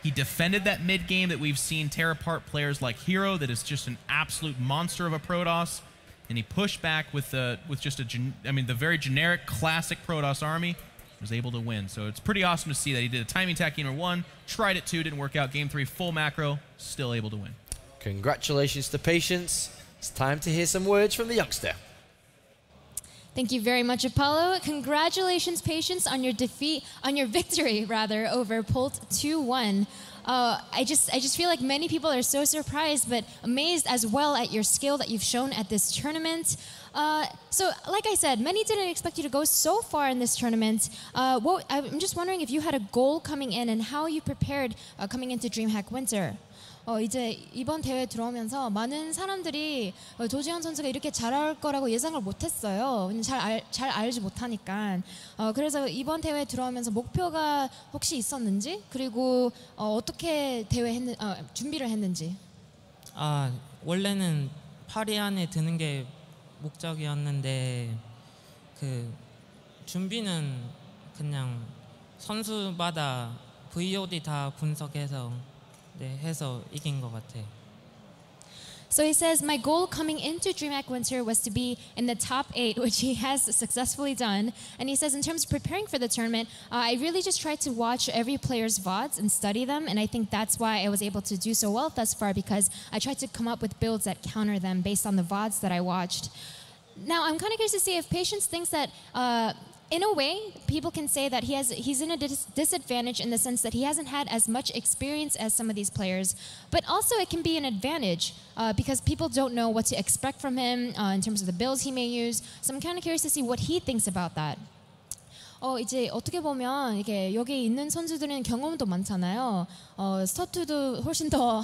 he defended that mid game that we've seen tear apart players like Hero, that is just an absolute monster of a Protoss, and he pushed back with just the very generic classic Protoss army, was able to win. So it's pretty awesome to see that he did a timing attack game 1, tried it 2, didn't work out. Game 3, full macro, still able to win. Congratulations to Patience. It's time to hear some words from the youngster. Thank you very much, Apollo. Congratulations, Patience, on your victory, over Polt 2-1. I just feel like many people are so surprised, but amazed as well at your skill that you've shown at this tournament. So, like I said, many didn't expect you to go so far in this tournament. I'm just wondering if you had a goal coming in and how you prepared coming into Dreamhack Winter. 이제 이번 대회 들어오면서 많은 사람들이 조지현 선수가 이렇게 잘할 거라고 예상을 못했어요. 잘 알지 못하니까. 그래서 이번 대회 들어오면서 목표가 혹시 있었는지, 그리고 어떻게 준비를 했는지. 원래는 8위 안에 드는 게 목적이었는데 그 준비는 그냥 선수마다 VOD 다 분석해서 해서 이긴 것 같아요. So he says, my goal coming into Dreamhack Winter was to be in the top 8, which he has successfully done. And he says, in terms of preparing for the tournament, I really just tried to watch every player's VODs and study them. And I think that's why I was able to do so well thus far, because I tried to come up with builds that counter them based on the VODs that I watched. Now, I'm kind of curious to see if Patience thinks that in a way, people can say that he's in a disadvantage in the sense that he hasn't had as much experience as some of these players. But also it can be an advantage because people don't know what to expect from him in terms of the builds he may use. So I'm kind of curious to see what he thinks about that. 이제 어떻게 보면 이게 여기 있는 선수들은 경험도 많잖아요. 스타트도 훨씬 더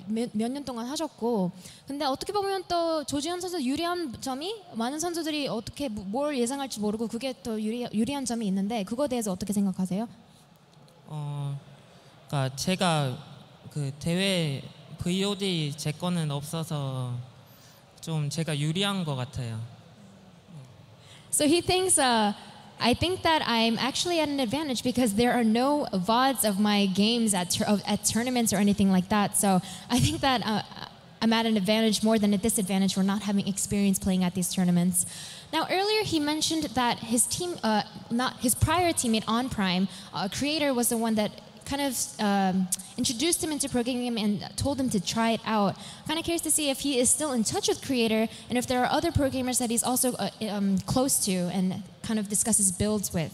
몇 년 동안 하셨고, 근데 어떻게 보면 또 조지현 선수 유리한 점이 많은 선수들이 어떻게 뭘 예상할지 모르고 그게 또 유리한 점이 있는데 그거에 대해서 어떻게 생각하세요? 그러니까 제가 그 대회 VOD 제 거는 없어서 좀 제가 유리한 것 같아요. So he thinks I think that I'm actually at an advantage because there are no VODs of my games at tournaments or anything like that. So I think that I'm at an advantage more than a disadvantage for not having experience playing at these tournaments. Now, earlier he mentioned that his team, not his prior teammate on Prime, Creator, was the one that kind of introduced him into pro gaming and told him to try it out. Kind of curious to see if he is still in touch with Creator and if there are other pro gamers that he's also close to and kind of discusses builds with.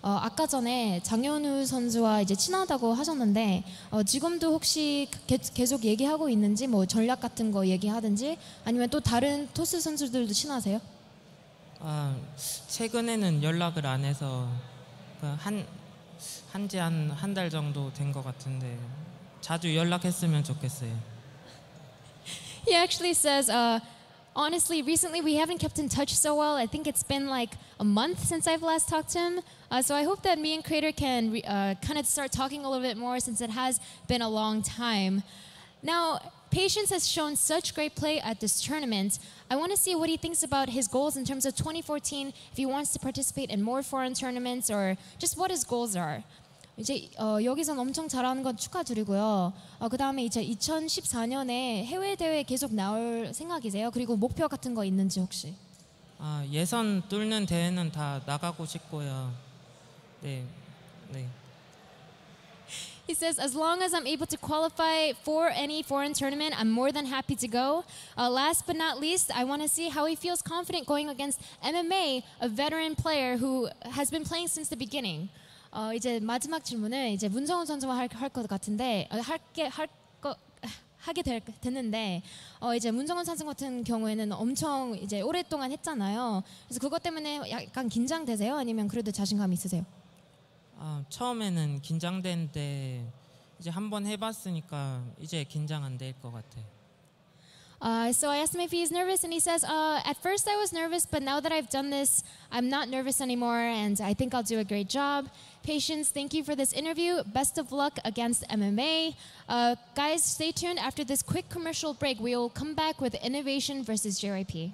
아까 전에 장현우 선수와 이제 친하다고 하셨는데 지금도 혹시 계속 얘기하고 있는지 뭐 전략 같은 거 얘기하든지 아니면 또 다른 토스 선수들도 친하세요? 최근에는 연락을 안 해서 한지 한 달 정도 된 것 같은데 자주 연락했으면 좋겠어요. He actually says, honestly, recently we haven't kept in touch so well. I think it's been like a month since I've last talked to him. So I hope that me and Creator can kind of start talking a little bit more since it has been a long time. Now, Patience has shown such great play at this tournament. I want to see what he thinks about his goals in terms of 2014, if he wants to participate in more foreign tournaments or just what his goals are. 이제 여기선 엄청 잘하는 건 축하드리고요. 그 다음에 이제 2014년에 해외 대회 계속 나올 생각이세요? 그리고 목표 같은 거 있는지 혹시? 예선 뚫는 대회는 다 나가고 싶고요. 네. He says, as long as I'm able to qualify for any foreign tournament, I'm more than happy to go. Last but not least, I want to see how he feels confident going against MMA, a veteran player who has been playing since the beginning. 이제 마지막 질문을 이제 문성훈 선수가 할 것 같은데 하게 됐는데 이제 문성훈 선수 같은 경우에는 엄청 이제 오랫동안 했잖아요. 그래서 그것 때문에 약간 긴장되세요? 아니면 그래도 자신감 있으세요? 처음에는 긴장되는데 이제 한번 해봤으니까 이제 긴장 안 될 것 같아요. So I asked him if he's nervous, and he says, at first I was nervous, but now that I've done this, I'm not nervous anymore, and I think I'll do a great job. Patience, thank you for this interview. Best of luck against MMA. Guys, stay tuned. After this quick commercial break, we will come back with Innovation versus JYP.